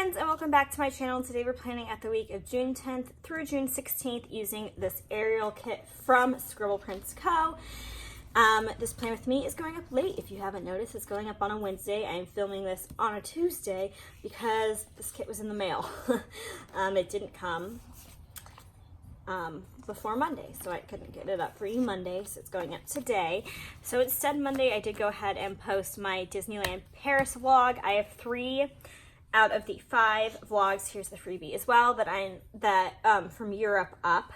friends, and welcome back to my channel. Today we're planning out the week of June 10th through June 16th using this Ariel kit from Scribble Prints Co. This plan with me is going up late. If you haven't noticed, it's going up on a Wednesday. I am filming this on a Tuesday because this kit was in the mail. It didn't come before Monday, so I couldn't get it up for you Monday, so it's going up today. So instead, Monday I did go ahead and post my Disneyland Paris vlog. I have 3 out of the 5 vlogs. Here's the freebie as well that from Europe up.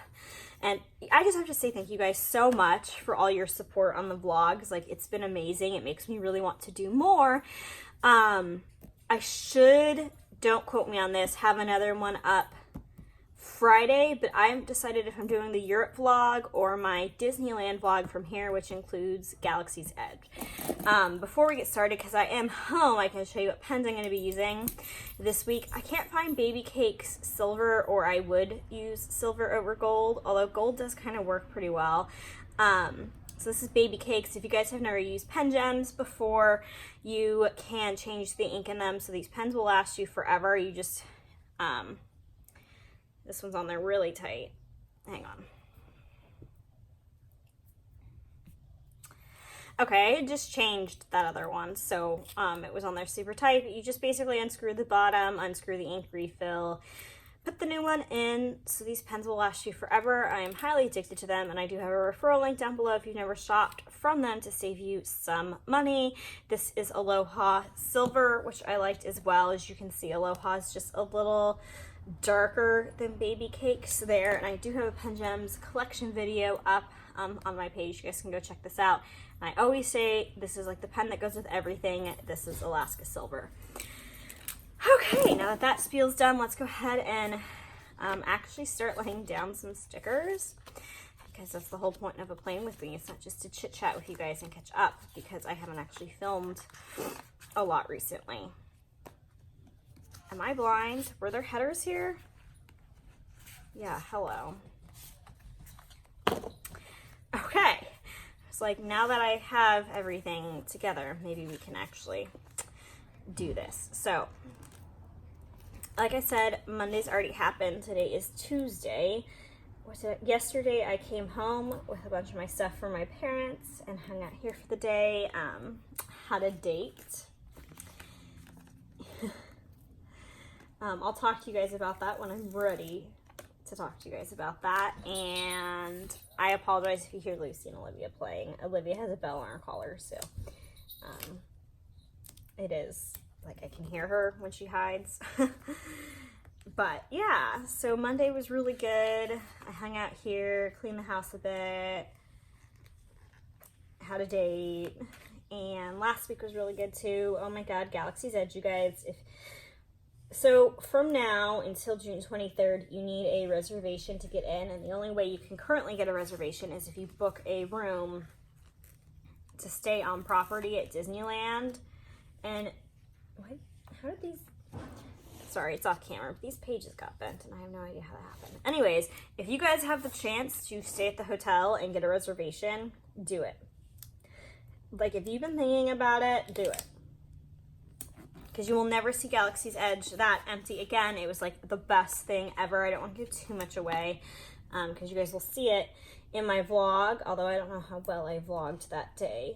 And I just have to say thank you guys so much for all your support on the vlogs. Like, it's been amazing. It makes me really want to do more. I should, don't quote me on this, have another one up Friday, but I haven't decided if I'm doing the Europe vlog or my Disneyland vlog from here, which includes Galaxy's Edge. Before we get started, because I am home, I can show you what pens I'm going to be using this week. I can't find Baby Cakes silver, or I would use silver over gold, although gold does kind of work pretty well. So this is Baby Cakes. If you guys have never used pen gems before, you can change the ink in them, so these pens will last you forever. You just this one's on there really tight. Hang on. Okay, I just changed that other one. So it was on there super tight, but you just basically unscrew the bottom, unscrew the ink refill, put the new one in, so these pens will last you forever. I am highly addicted to them, and I do have a referral link down below if you've never shopped from them to save you some money. This is Aloha Silver, which I liked as well. As you can see, Aloha is just a little darker than Baby Cakes there, and I do have a Pen Gems collection video up on my page. You guys can go check this out. And I always say this is like the pen that goes with everything. This is Alaska Silver. Okay, now that that spiel's done, let's go ahead and actually start laying down some stickers, because that's the whole point of a plan with me. It's not just to chit chat with you guys and catch up, because I haven't actually filmed a lot recently. Am I blind? Were there headers here? Yeah, hello. Okay. It's like, now that I have everything together, maybe we can actually do this. So, like I said, Monday's already happened. Today is Tuesday. Yesterday I came home with a bunch of my stuff from my parents and hung out here for the day. Had a date. I'll talk to you guys about that when I'm ready to talk to you guys about that. And I apologize if you hear Lucy and Olivia playing. Olivia has a bell on her collar, so it is like I can hear her when she hides. But yeah, so Monday was really good. I hung out here, cleaned the house a bit, had a date, and last week was really good too. Oh my god, Galaxy's Edge, you guys. So from now until June 23rd, you need a reservation to get in, and the only way you can currently get a reservation is if you book a room to stay on property at Disneyland. And what? How did these? Sorry, it's off camera, but these pages got bent, and I have no idea how that happened. Anyways, if you guys have the chance to stay at the hotel and get a reservation, do it. Like, if you've been thinking about it, do it. Because you will never see Galaxy's Edge that empty again. It was like the best thing ever. I don't want to give too much away because you guys will see it in my vlog, although I don't know how well I vlogged that day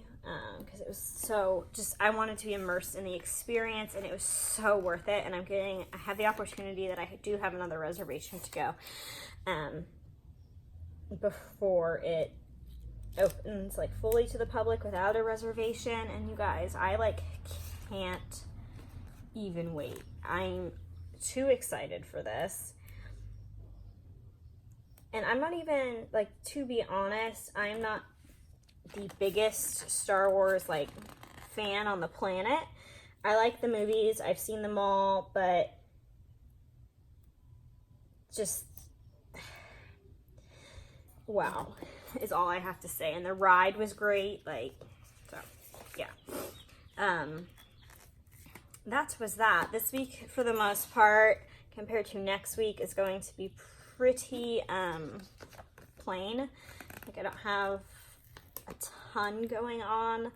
because it was so just, I wanted to be immersed in the experience, and it was so worth it. And I have the opportunity that I do have another reservation to go before it opens like fully to the public without a reservation. And you guys, I like can't even wait. I'm too excited for this. And I'm not even, like, to be honest, I'm not the biggest Star Wars, like, fan on the planet. I like the movies. I've seen them all, but just, wow, is all I have to say. And the ride was great. Like, so, yeah. That was that. This week, for the most part, compared to next week, is going to be pretty plain. Like, I don't have a ton going on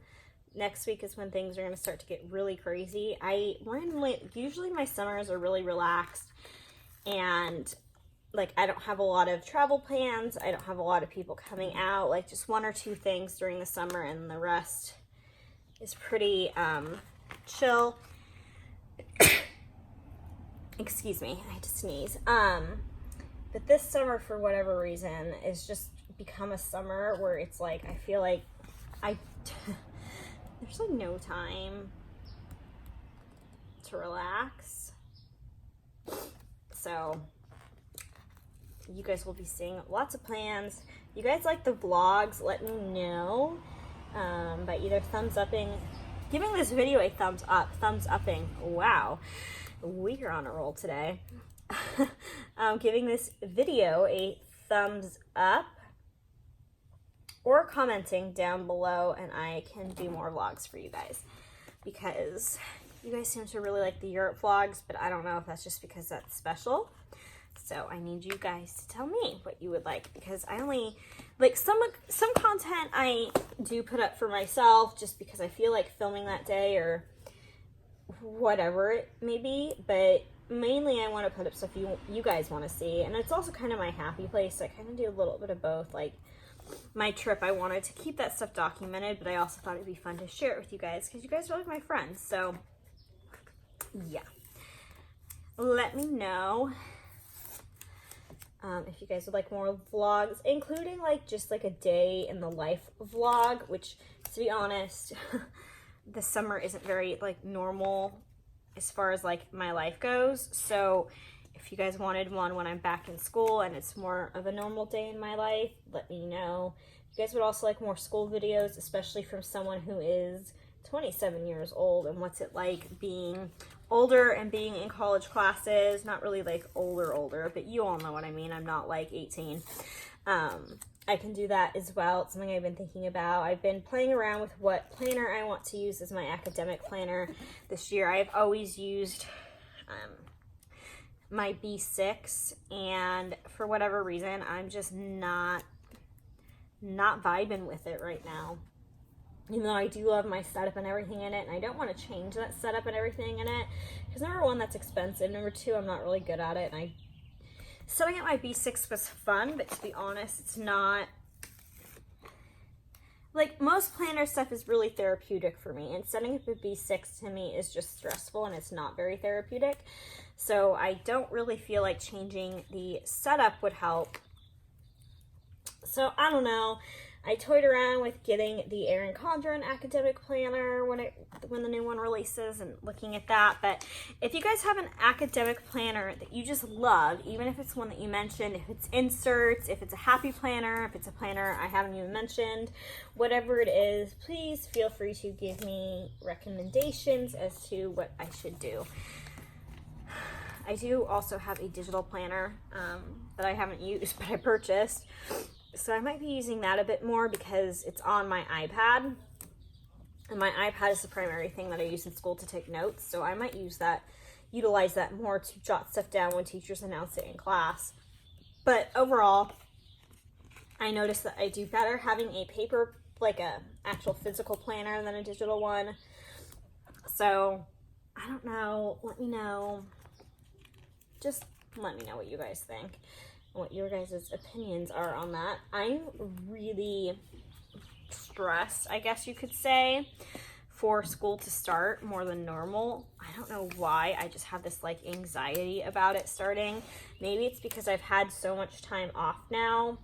next week is when things are going to start to get really crazy. Usually my summers are really relaxed, and like I don't have a lot of travel plans. I don't have a lot of people coming out, like just 1 or 2 things during the summer, and the rest is pretty chill. Excuse me, I had to sneeze. But this summer, for whatever reason, is just become a summer where it's like I feel like there's like no time to relax. So you guys will be seeing lots of plans. You guys like the vlogs, let me know by either thumbs upping, giving this video a thumbs up, thumbs upping. Wow, we are on a roll today. Giving this video a thumbs up, or commenting down below, and I can do more vlogs for you guys, because you guys seem to really like the Europe vlogs, but I don't know if that's just because that's special. So I need you guys to tell me what you would like, because I only like some content I do put up for myself just because I feel like filming that day or whatever it may be, but mainly I want to put up stuff you guys want to see, and it's also kind of my happy place. So I kind of do a little bit of both. Like my trip, I wanted to keep that stuff documented, but I also thought it'd be fun to share it with you guys, because you guys are like my friends. So yeah, let me know if you guys would like more vlogs, including like just like a day in the life vlog, which, to be honest, the summer isn't very like normal as far as like my life goes. So if you guys wanted one when I'm back in school and it's more of a normal day in my life, let me know. You guys would also like more school videos, especially from someone who is 27 years old, and what's it like being older and being in college classes. Not really like older, but you all know what I mean. I'm not like 18. I can do that as well. It's something I've been thinking about. I've been playing around with what planner I want to use as my academic planner this year. I've always used my B6, and for whatever reason, I'm just not vibing with it right now. Even though I do love my setup and everything in it, and I don't want to change that setup and everything in it, because number one, that's expensive. Number two, I'm not really good at it, and setting up my B6 was fun, but to be honest, it's not, like, most planner stuff is really therapeutic for me, and setting up a B6 to me is just stressful, and it's not very therapeutic. So I don't really feel like changing the setup would help. So I don't know. I toyed around with getting the Erin Condren academic planner when the new one releases, and looking at that. But if you guys have an academic planner that you just love, even if it's one that you mentioned, if it's inserts, if it's a happy planner, if it's a planner I haven't even mentioned, whatever it is, please feel free to give me recommendations as to what I should do. I do also have a digital planner that I haven't used, but I purchased. So I might be using that a bit more because it's on my iPad. And my iPad is the primary thing that I use in school to take notes. So I might utilize that more to jot stuff down when teachers announce it in class. But overall, I noticed that I do better having a paper, like a actual physical planner, than a digital one. So I don't know. Let me know. Just let me know what you guys think, what your guys' opinions are on that. I'm really stressed, I guess you could say, for school to start more than normal. I don't know why. I just have this like anxiety about it starting. Maybe it's because I've had so much time off now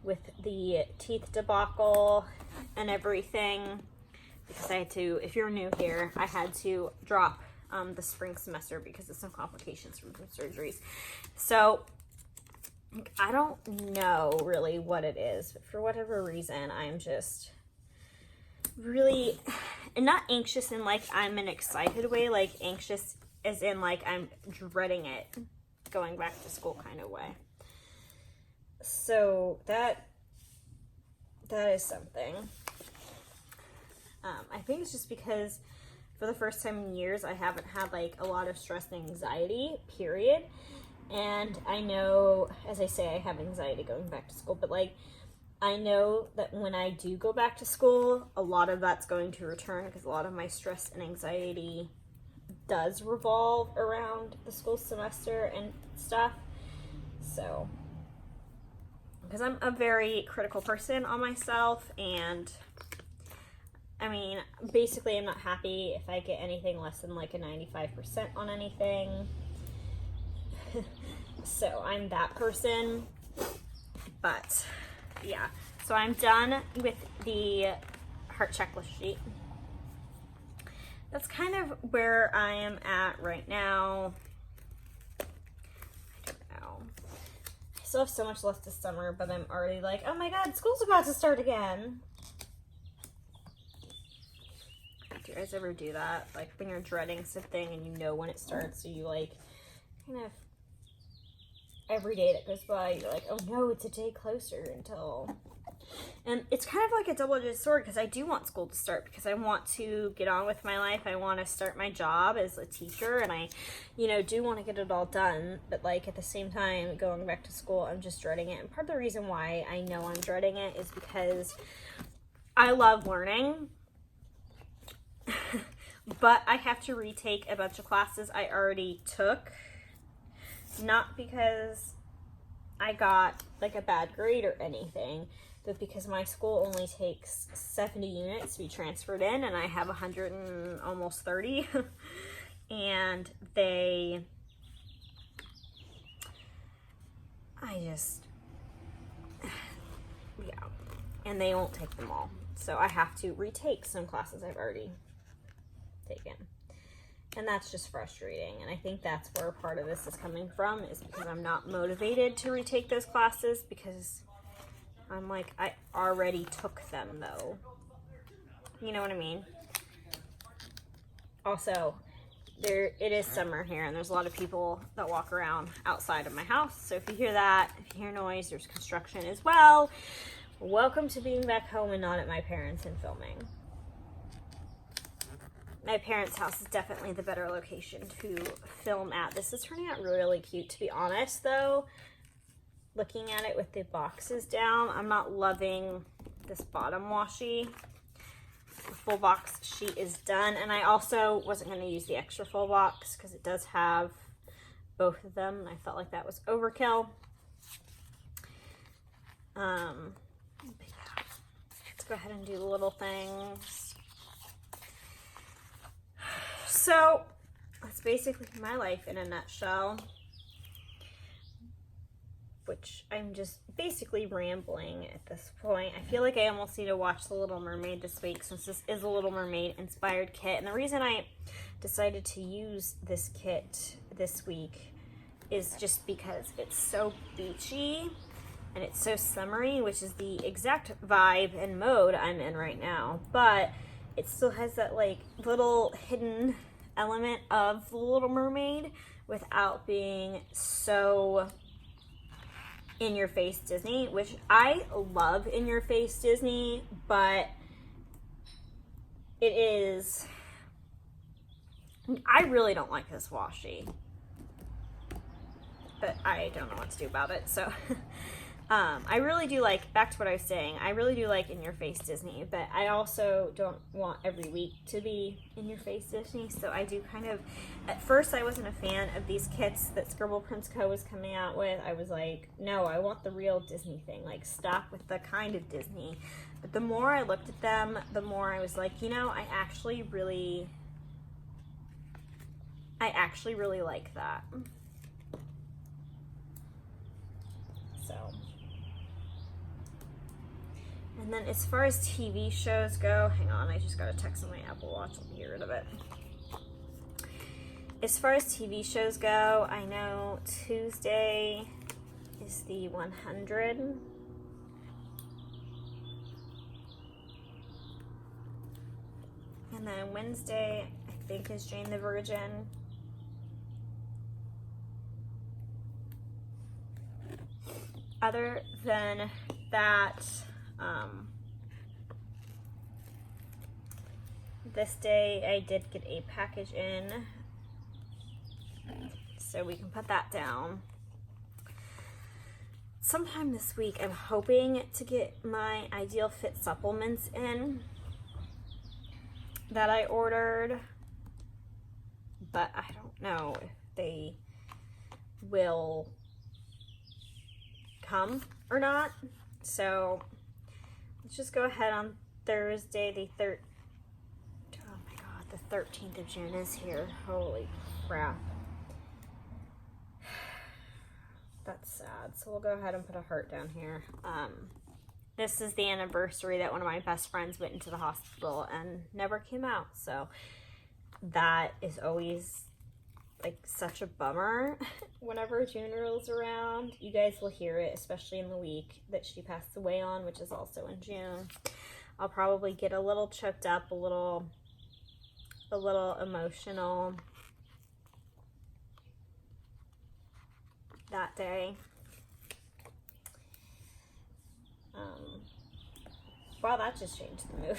with the teeth debacle and everything, because I had to, if you're new here, I had to drop the spring semester because of some complications from some surgeries. So I don't know really what it is, but for whatever reason, I'm just really, and not anxious in like I'm an excited way, like anxious as in like I'm dreading it, going back to school kind of way. So that is something. I think it's just because for the first time in years, I haven't had like a lot of stress and anxiety, period. And I know, as I say, I have anxiety going back to school, but like I know that when I do go back to school, a lot of that's going to return because a lot of my stress and anxiety does revolve around the school semester and stuff. So, because I'm a very critical person on myself, and I mean, basically I'm not happy if I get anything less than like a 95% on anything. So I'm that person. But yeah, so I'm done with the heart checklist sheet. That's kind of where I am at right now. I don't know. I still have so much left this summer, but I'm already like, oh my god, school's about to start again. Do you guys ever do that? Like when you're dreading something and you know when it starts, so you like kind of every day that goes by, you're like, oh no, it's a day closer until... And it's kind of like a double-edged sword because I do want school to start because I want to get on with my life. I want to start my job as a teacher, and I, do want to get it all done. But like at the same time, going back to school, I'm just dreading it. And part of the reason why I know I'm dreading it is because I love learning, but I have to retake a bunch of classes I already took. Not because I got like a bad grade or anything, but because my school only takes 70 units to be transferred in, and I have 100 and almost 30. And and they won't take them all. So I have to retake some classes I've already taken. And that's just frustrating. And I think that's where part of this is coming from, is because I'm not motivated to retake those classes because I'm like, I already took them though. You know what I mean? Also, it is summer here, and there's a lot of people that walk around outside of my house. So if you hear that, if you hear noise, there's construction as well. Welcome to being back home and not at my parents' and filming. My parents' house is definitely the better location to film at. This is turning out really cute, to be honest, though. Looking at it with the boxes down, I'm not loving this bottom washi. The full box sheet is done, and I also wasn't going to use the extra full box because it does have both of them, and I felt like that was overkill. Let's go ahead and do the little things. So that's basically my life in a nutshell, which I'm just basically rambling at this point. I feel like I almost need to watch The Little Mermaid this week, since this is a Little Mermaid inspired kit. And the reason I decided to use this kit this week is just because it's so beachy and it's so summery, which is the exact vibe and mode I'm in right now. But it still has that like little hidden element of The Little Mermaid without being so in your face Disney, which I love in your face Disney, but it is, I really don't like this washi, but I don't know what to do about it. So I really do like, back to what I was saying, I really do like in your face Disney, but I also don't want every week to be in your face Disney. So I do kind of, at first I wasn't a fan of these kits that Scribble Prints Co. was coming out with. I was like, no, I want the real Disney thing, like stop with the kind of Disney. But the more I looked at them, the more I was like, I actually really like that. So. And then as far as TV shows go, hang on, I just got a text on my Apple Watch. Let me get rid of it. As far as TV shows go, I know Tuesday is the 100. And then Wednesday, I think, is Jane the Virgin. Other than that, this day I did get a package in, so we can put that down. sometime this week, I'm hoping to get my Ideal Fit supplements in that I ordered, but I don't know if they will come or not. So let's just go ahead on Thursday the 13th of June is here. Holy crap. That's sad. So we'll go ahead and put a heart down here. This is the anniversary that one of my best friends went into the hospital and never came out. So that is always like such a bummer whenever June rolls around. You guys will hear it, especially in the week that she passed away on, which is also in June. I'll probably get a little choked up, a little emotional that day. Wow, that just changed the mood.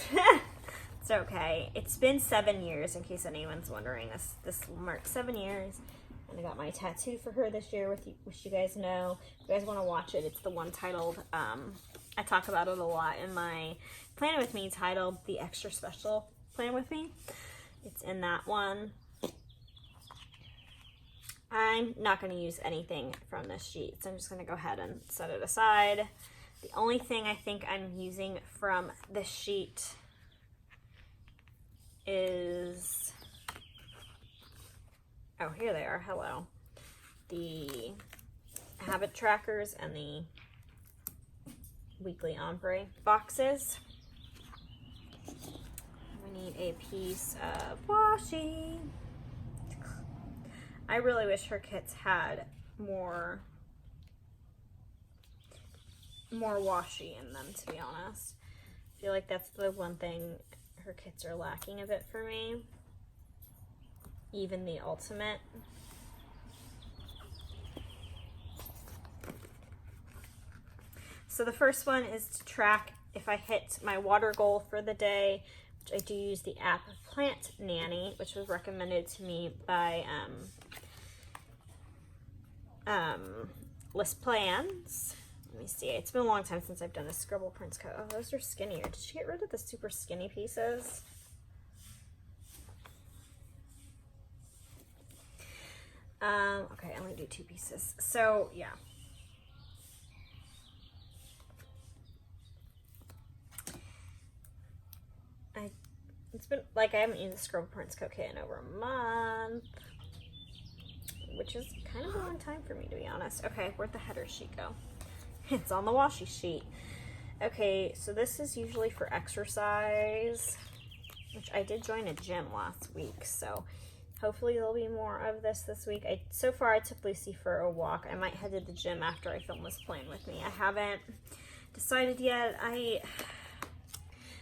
It's okay. It's been 7 years, in case anyone's wondering. This will mark 7 years. And I got my tattoo for her this year, which you guys know. If you guys want to watch it, it's the one titled, I talk about it a lot in my Plan With Me, titled The Extra Special Plan With Me. It's in that one. I'm not going to use anything from this sheet, so I'm just going to go ahead and set it aside. The only thing I think I'm using from this sheet is, oh, here they are, hello. The habit trackers and the weekly ombre boxes. We need a piece of washi. I really wish her kits had more washi in them, to be honest. I feel like that's the one thing her kits are lacking a bit for me. Even the ultimate. So the first one is to track if I hit my water goal for the day, which I do use the app Plant Nanny, which was recommended to me by List Plans. Let me see. It's been a long time since I've done a Scribble Prints coat. Oh, those are skinnier. Did she get rid of the super skinny pieces? Okay, I only do 2 pieces. So, yeah. It's been, like, I haven't used the Scribble Prints coat kit in over a month, which is kind of a long time for me, to be honest. Okay, where'd the header sheet go? It's on the washi sheet. Okay, so this is usually for exercise, which I did join a gym last week, so hopefully there'll be more of this week. So far I took Lucy for a walk. I might head to the gym after I film this Plan With Me. I haven't decided yet.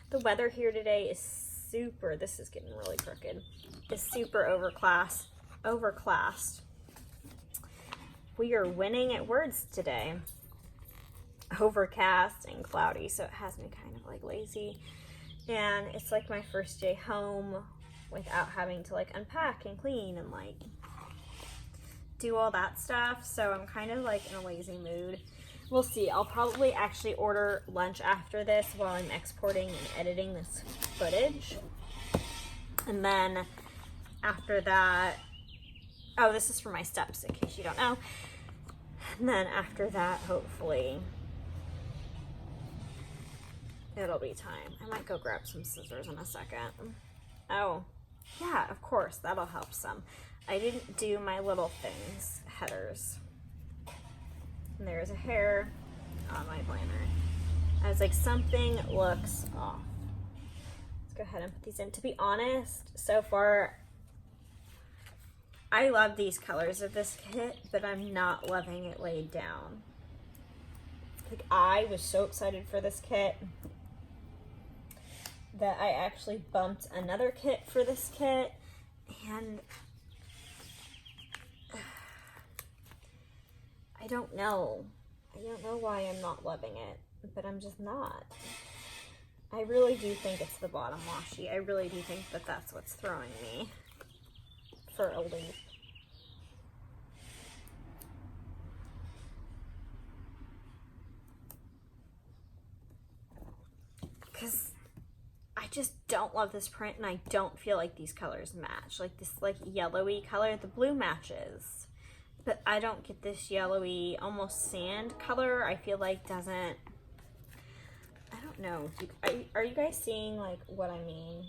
The weather here today is super, this is getting really crooked, is super overclassed. We are winning at words today. Overcast and cloudy, so it has me kind of like lazy. And it's like my first day home without having to like unpack and clean and like do all that stuff. So I'm kind of like in a lazy mood. We'll see. I'll probably actually order lunch after this while I'm exporting and editing this footage. And then after that, oh, this is for my steps in case you don't know. And then after that, hopefully, it'll be time. I might go grab some scissors in a second. Oh, yeah, of course, that'll help some. I didn't do my little things, headers. And there's a hair on my planner. I was like, something looks off. Let's go ahead and put these in. To be honest, so far, I love these colors of this kit, but I'm not loving it laid down. Like, I was so excited for this kit that I actually bumped another kit for this kit, and I don't know why I'm not loving it, but I'm just not. I really do think it's the bottom washi. I really do think that that's what's throwing me for a loop. just don't love this print, and I don't feel like these colors match. Like this like yellowy color, the blue matches, but I don't get this yellowy, almost sand color. I feel like doesn't, I don't know. Are you guys seeing like what I mean?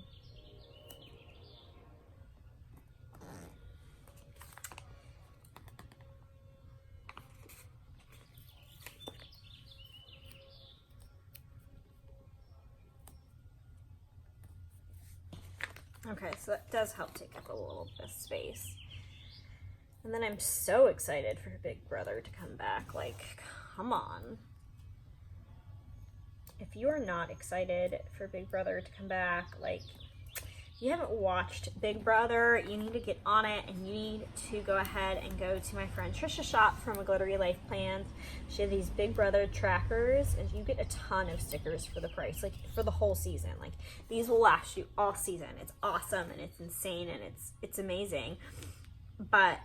Okay, so that does help take up a little bit of space. And then I'm so excited for Big Brother to come back. Like, come on. If you are not excited for Big Brother to come back, like, you haven't watched Big Brother, you need to get on it, and you need to go ahead and go to my friend Trisha shop from A Glittery Life Plans. She has these Big Brother trackers, and you get a ton of stickers for the price, like for the whole season. Like these will last you all season. It's awesome and it's insane and it's amazing. But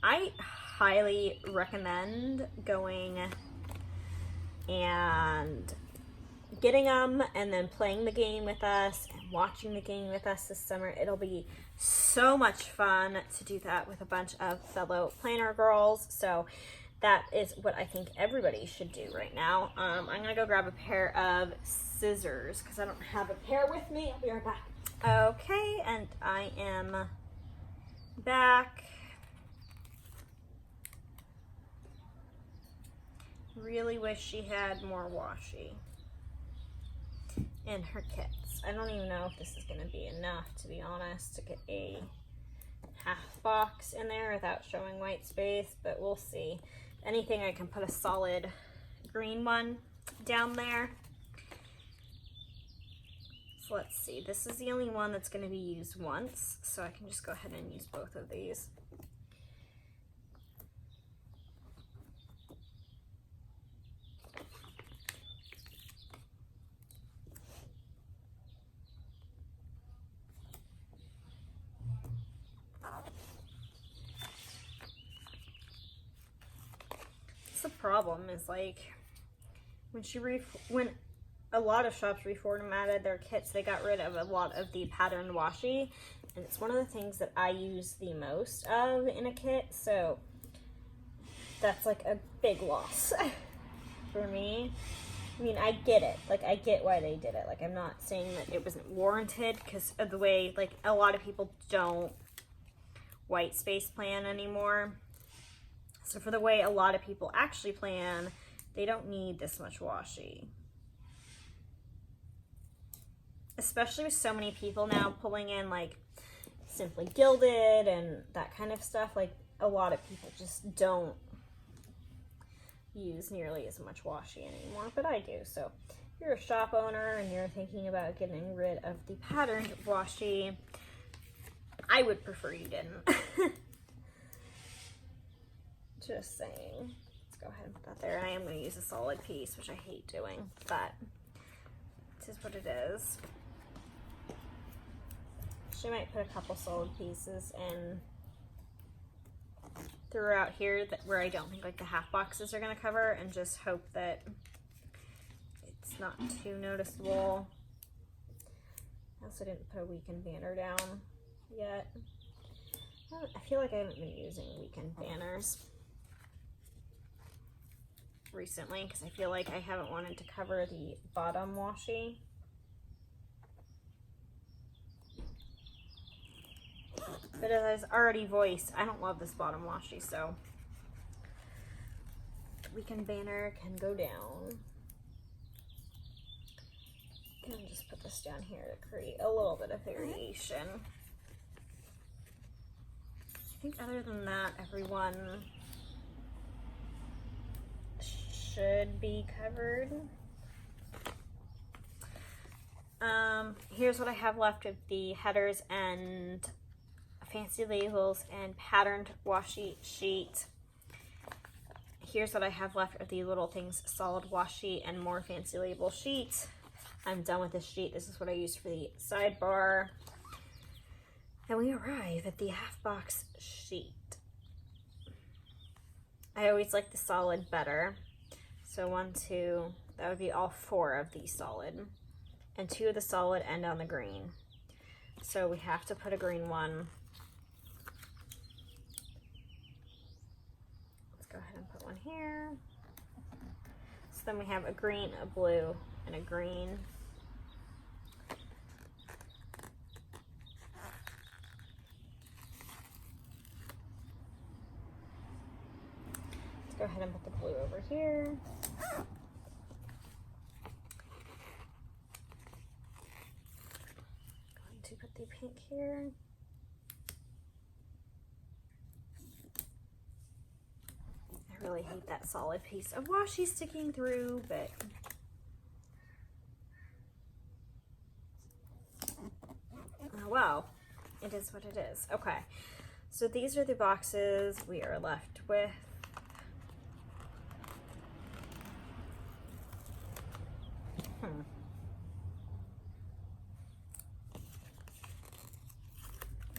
I highly recommend going and getting them and then playing the game with us and watching the game with us this summer. It'll be so much fun to do that with a bunch of fellow planner girls. So that is what I think everybody should do right now. I'm gonna go grab a pair of scissors because I don't have a pair with me. I'll be right back. Okay, and I am back. Really wish she had more washi in her kits. I don't even know if this is going to be enough, to be honest, to get a half box in there without showing white space, but we'll see. If anything, I can put a solid green one down there. So let's see. This is the only one that's going to be used once, so I can just go ahead and use both of these. The problem is like when a lot of shops reformatted their kits, they got rid of a lot of the patterned washi, and it's one of the things that I use the most of in a kit, so that's like a big loss for me. I mean, I get it, like I get why they did it, like I'm not saying that it wasn't warranted because of the way like a lot of people don't white space plan anymore. So for the way a lot of people actually plan, they don't need this much washi. Especially with so many people now pulling in like Simply Gilded and that kind of stuff, like a lot of people just don't use nearly as much washi anymore, but I do. So if you're a shop owner and you're thinking about getting rid of the patterned washi, I would prefer you didn't. Just saying. Let's go ahead and put that there. And I am going to use a solid piece, which I hate doing, but this is what it is. She might put a couple solid pieces in throughout here where I don't think like the half boxes are going to cover, and just hope that it's not too noticeable. I also didn't put a weekend banner down yet. I feel like I haven't been using weekend banners recently because I feel like I haven't wanted to cover the bottom washi. But as I've already voiced, I don't love this bottom washi, so weekend banner can go down. And just put this down here to create a little bit of variation. I think other than that, everyone should be covered. Here's what I have left of the headers and fancy labels and patterned washi sheet. Here's what I have left of the little things, solid washi and more fancy label sheet. I'm done with this sheet. This is what I used for the sidebar. And we arrive at the half box sheet. I always like the solid better. So 1, 2, that would be all 4 of the solid. and 2 of the solid end on the green. So we have to put a green one. Let's go ahead and put one here. So then we have a green, a blue, and a green. Go ahead and put the blue over here. Going to put the pink here. I really hate that solid piece of washi sticking through, but oh well, it is what it is. Okay, so these are the boxes we are left with.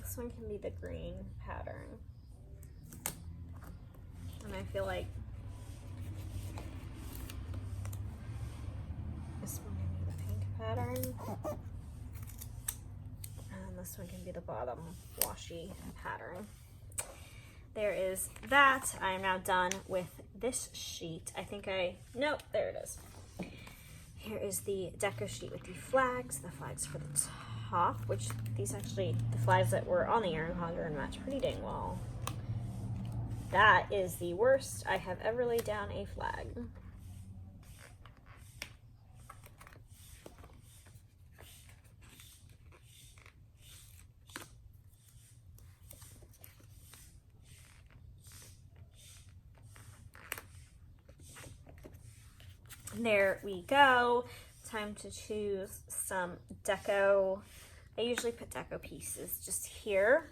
This one can be the green pattern. And I feel like this one can be the pink pattern. And this one can be the bottom washi pattern. There is that. I am now done with this sheet. Nope, there it is. Here is the deco sheet with the flags for the top, which these actually, the flags that were on the earring holder match pretty dang well. That is the worst I have ever laid down a flag. There we go. Time to choose some deco. I usually put deco pieces just here,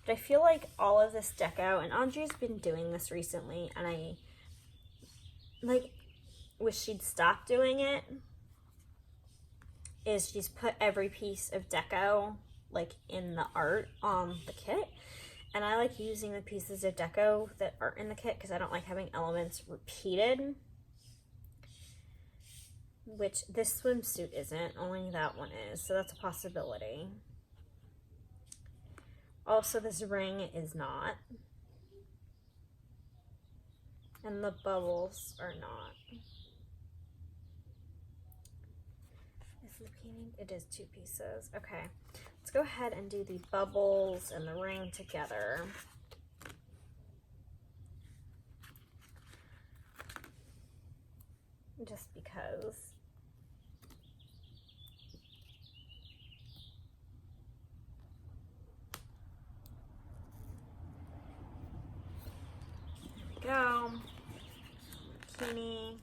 but I feel like all of this deco, and Andrea's been doing this recently, and I wish she'd stop doing it, is she's put every piece of deco in the art on the kit. And I like using the pieces of deco that aren't in the kit because I don't like having elements repeated. Which this swimsuit isn't, only that one is, so that's a possibility. Also, this ring is not. And the bubbles are not. Is the painting? It is 2 pieces. Okay, let's go ahead and do the bubbles and the ring together. Just because. Go. Bikini.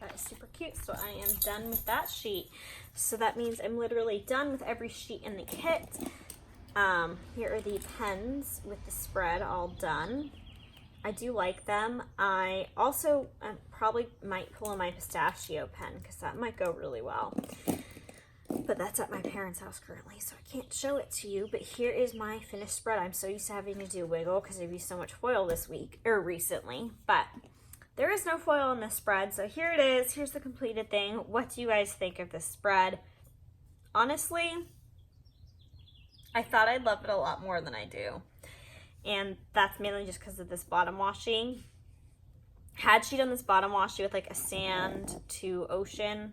That is super cute. So I am done with that sheet. So that means I'm literally done with every sheet in the kit. Here are the pens with the spread all done. I do like them. I also probably might pull in my pistachio pen because that might go really well. But that's at my parents' house currently, so I can't show it to you. But here is my finished spread. I'm so used to having to do wiggle because I've used so much foil this week, or recently. But there is no foil in this spread, so here it is. Here's the completed thing. What do you guys think of this spread? Honestly, I thought I'd love it a lot more than I do. And that's mainly just because of this bottom washi. Had she done this bottom washi with a sand to ocean,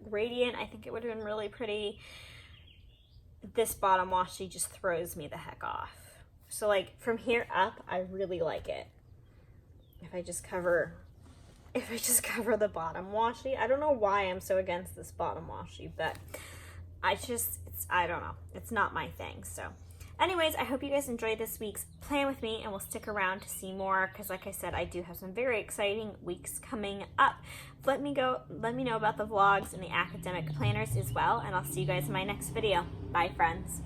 gradient, I think it would have been really pretty. This bottom washi just throws me the heck off. So from here up, I really like it. If I just cover the bottom washi. I don't know why I'm so against this bottom washi, but I don't know. It's not my thing, so. Anyways, I hope you guys enjoyed this week's plan with me and will stick around to see more because like I said, I do have some very exciting weeks coming up. Let me know about the vlogs and the academic planners as well, and I'll see you guys in my next video. Bye, friends.